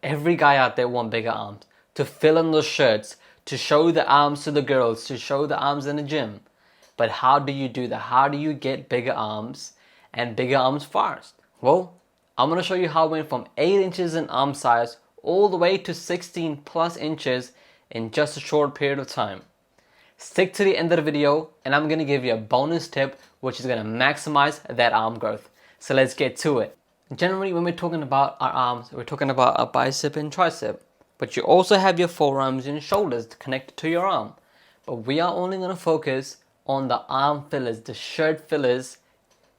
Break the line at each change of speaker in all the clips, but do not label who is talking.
Every guy out there wants bigger arms, to fill in those shirts, to show the arms to the girls, to show the arms in the gym. But how do you do that? How do you get bigger arms and bigger arms fast? Well, I'm going to show you how I went from 8 inches in arm size all the way to 16 plus inches in just a short period of time. Stick to the end of the video and I'm going to give you a bonus tip which is going to maximize that arm growth. So let's get to it. Generally, when we're talking about our arms, we're talking about a bicep and tricep. But you also have your forearms and shoulders connected to your arm. But we are only going to focus on the arm fillers, the shirt fillers,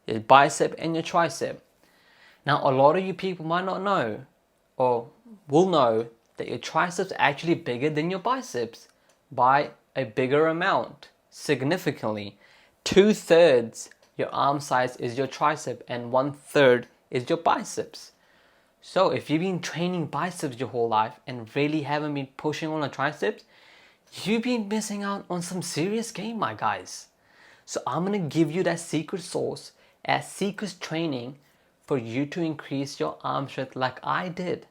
your bicep and your tricep. Now, a lot of you people might not know or will know that your triceps are actually bigger than your biceps by a bigger amount, significantly. 2/3 your arm size is your tricep and 1/3 is your biceps. So if you've been training biceps your whole life and really haven't been pushing on the triceps, you've been missing out on some serious game, my guys. So I'm going to give you that secret sauce, that secret training for you to increase your arm strength like I did.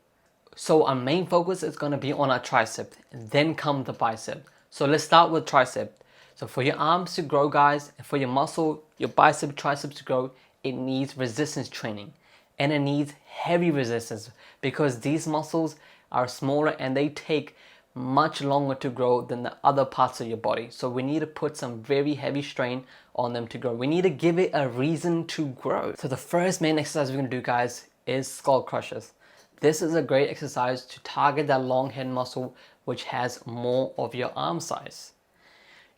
So our main focus is going to be on our tricep, and then come the bicep. So let's start with tricep. So for your arms to grow, guys, and for your muscle, your bicep, triceps to grow, it needs resistance training. And it needs heavy resistance because these muscles are smaller and they take much longer to grow than the other parts of your body. So we need to put some very heavy strain on them to grow. We need to give it a reason to grow. So the first main exercise we're going to do, guys, is skull crushers. This is a great exercise to target that long head muscle which has more of your arm size.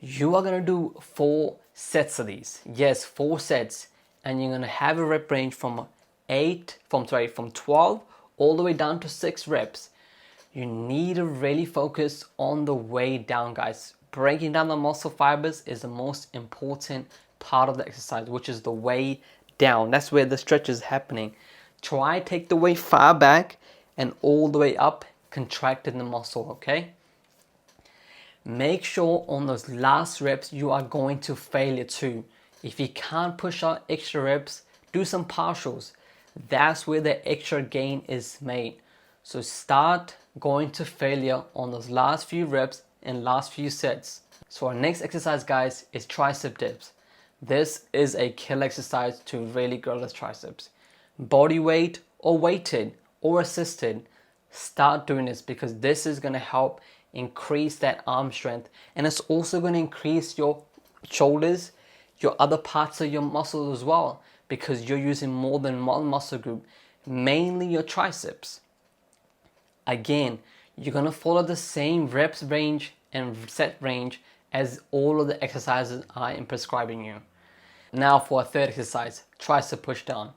You are going to do 4 sets of these. Yes, 4 sets. And you're going to have a rep range from 12 all the way down to 6 reps. You need to really focus on the way down, guys. Breaking down the muscle fibers is the most important part of the exercise, which is the way down. That's where the stretch is happening. Try take the weight far back and all the way up, contracting the muscle, okay? Make sure on those last reps you are going to failure too. If you can't push out extra reps, do some partials. That's where the extra gain is made. So start going to failure on those last few reps and last few sets. So our next exercise, guys, is tricep dips. This is a killer exercise to really grow the triceps. Body weight or weighted or assisted, start doing this because this is going to help increase that arm strength, and it's also going to increase your shoulders, your other parts of your muscles as well, because you're using more than one muscle group, mainly your triceps. Again, you're going to follow the same reps range and set range as all of the exercises I am prescribing you. Now for a third exercise, tricep push down.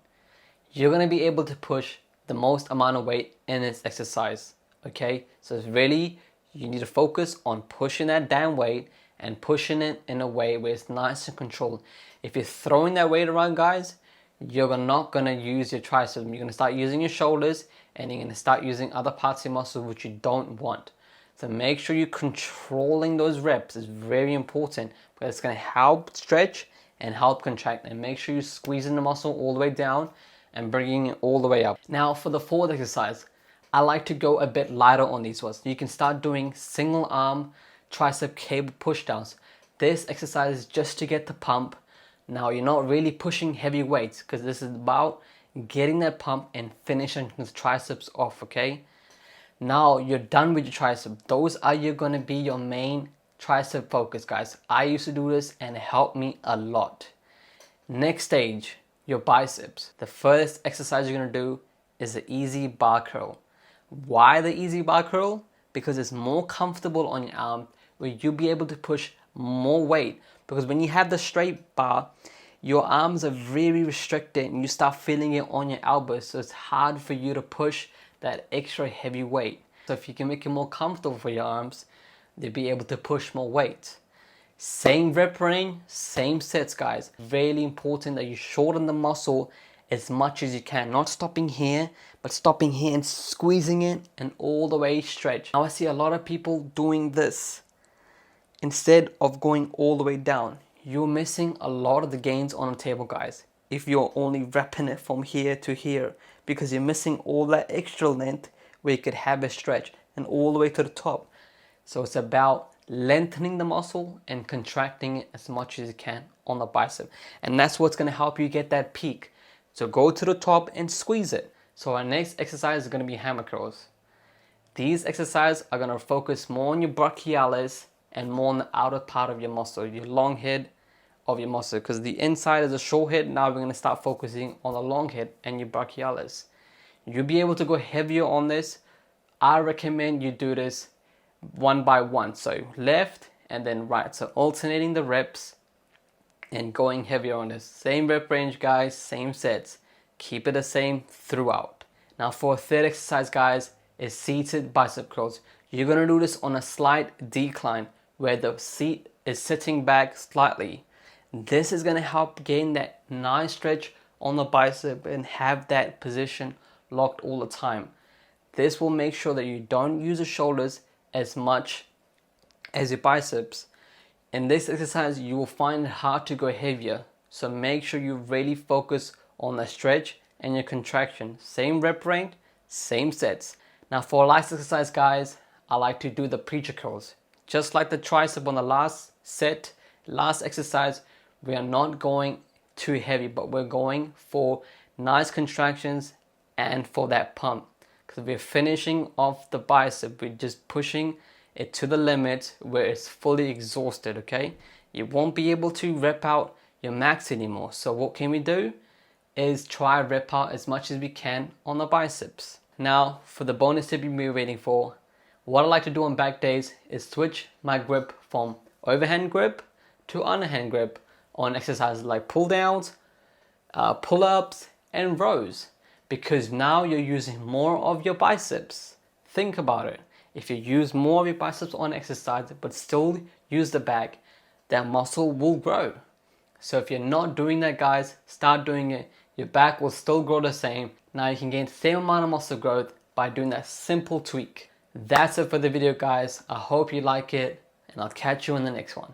You're going to be able to push the most amount of weight in this exercise, okay? So it's really, you need to focus on pushing that down weight and pushing it in a way where it's nice and controlled. If you're throwing that weight around, guys, you're not going to use your triceps. You're going to start using your shoulders and you're going to start using other parts of your muscle which you don't want. So make sure you're controlling those reps. It's very important because it's going to help stretch and help contract, and make sure you're squeezing the muscle all the way down and bringing it all the way up. Now for the fourth exercise, I like to go a bit lighter on these ones. You can start doing single arm tricep cable push downs. This exercise is just to get the pump. Now you're not really pushing heavy weights because this is about getting that pump and finishing the triceps off, okay? Now you're done with your tricep. Those are going to be your main tricep focus, guys. I used to do this and it helped me a lot. Next stage, your biceps. The first exercise you're going to do is the easy bar curl. Why the easy bar curl? Because it's more comfortable on your arm, where you'll be able to push more weight. Because when you have the straight bar, your arms are very restricted and you start feeling it on your elbows, so it's hard for you to push that extra heavy weight. So if you can make it more comfortable for your arms, they'll be able to push more weight. Same rep range, same sets, guys. Really important that you shorten the muscle as much as you can. Not stopping here, but stopping here and squeezing it and all the way stretch. Now I see a lot of people doing this instead of going all the way down. You're missing a lot of the gains on the table, guys, if you're only repping it from here to here, because you're missing all that extra length where you could have a stretch and all the way to the top. So it's about lengthening the muscle and contracting it as much as you can on the bicep. And that's what's going to help you get that peak. So go to the top and squeeze it. So our next exercise is going to be hammer curls. These exercises are going to focus more on your brachialis and more on the outer part of your muscle, your long head of your muscle, because the inside is a short head. Now we're going to start focusing on the long head and your brachialis. You'll be able to go heavier on this. I recommend you do this one by one, so left and then right, so alternating the reps and going heavier on this. Same rep range, guys, same sets. Keep it the same throughout. Now for a third exercise, guys, is seated bicep curls. You're going to do this on a slight decline where the seat is sitting back slightly. This is going to help gain that nice stretch on the bicep and have that position locked all the time. This will make sure that you don't use the shoulders as much as your biceps. In this exercise, you will find it hard to go heavier. So make sure you really focus on the stretch and your contraction. Same rep range, same sets. Now for last exercise, guys, I like to do the preacher curls. Just like the tricep on the last set, last exercise, we are not going too heavy, but we're going for nice contractions and for that pump. Because we're finishing off the bicep, we're just pushing it to the limit where it's fully exhausted, okay? You won't be able to rep out your max anymore. So what can we do is try rep out as much as we can on the biceps. Now for the bonus tip you've been waiting for, what I like to do on back days is switch my grip from overhand grip to underhand grip on exercises like pull downs, pull-ups and rows, because now you're using more of your biceps. Think about it. If you use more of your biceps on exercise but still use the back, that muscle will grow. So if you're not doing that, guys, start doing it. Your back will still grow the same. Now you can gain the same amount of muscle growth by doing that simple tweak. That's it for the video, guys. I hope you like it, and I'll catch you in the next one.